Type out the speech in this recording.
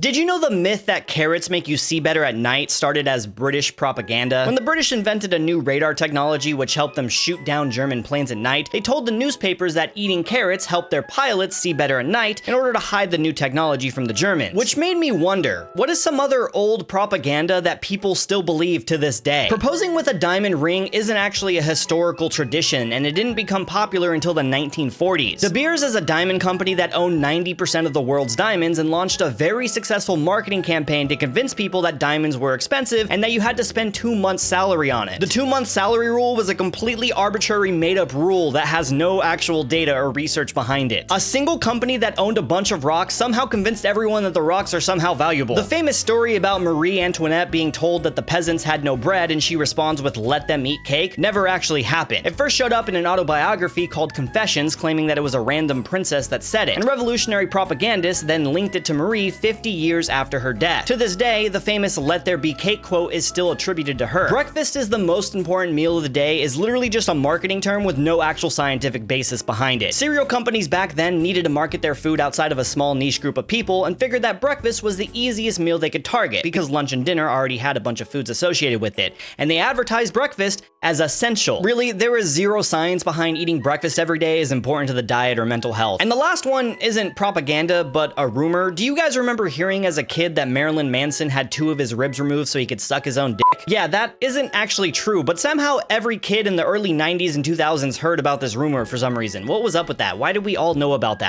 Did you know the myth that carrots make you see better at night started as British propaganda? When the British invented a new radar technology which helped them shoot down German planes at night, they told the newspapers that eating carrots helped their pilots see better at night in order to hide the new technology from the Germans. Which made me wonder, what is some other old propaganda that people still believe to this day? Proposing with a diamond ring isn't actually a historical tradition, and it didn't become popular until the 1940s. De Beers is a diamond company that owned 90% of the world's diamonds and launched a very successful marketing campaign to convince people that diamonds were expensive and that you had to spend 2 months' salary on it. The 2-month salary rule was a completely arbitrary made-up rule that has no actual data or research behind it. A single company that owned a bunch of rocks somehow convinced everyone that the rocks are somehow valuable. The famous story about Marie Antoinette being told that the peasants had no bread and she responds with "let them eat cake" never actually happened. It first showed up in an autobiography called Confessions, claiming that it was a random princess that said it, and revolutionary propagandists then linked it to Marie 50 years after her death. To this day, the famous "let there be cake" quote is still attributed to her. Breakfast is the most important meal of the day is literally just a marketing term with no actual scientific basis behind it. Cereal companies back then needed to market their food outside of a small niche group of people and figured that breakfast was the easiest meal they could target because lunch and dinner already had a bunch of foods associated with it, and they advertised breakfast as essential. Really, there is zero science behind eating breakfast every day is important to the diet or mental health. And the last one isn't propaganda, but a rumor. Do you guys remember hearing as a kid that Marilyn Manson had 2 of his ribs removed so he could suck his own dick? Yeah, that isn't actually true, but somehow every kid in the early 90s and 2000s heard about this rumor for some reason. What was up with that? Why did we all know about that?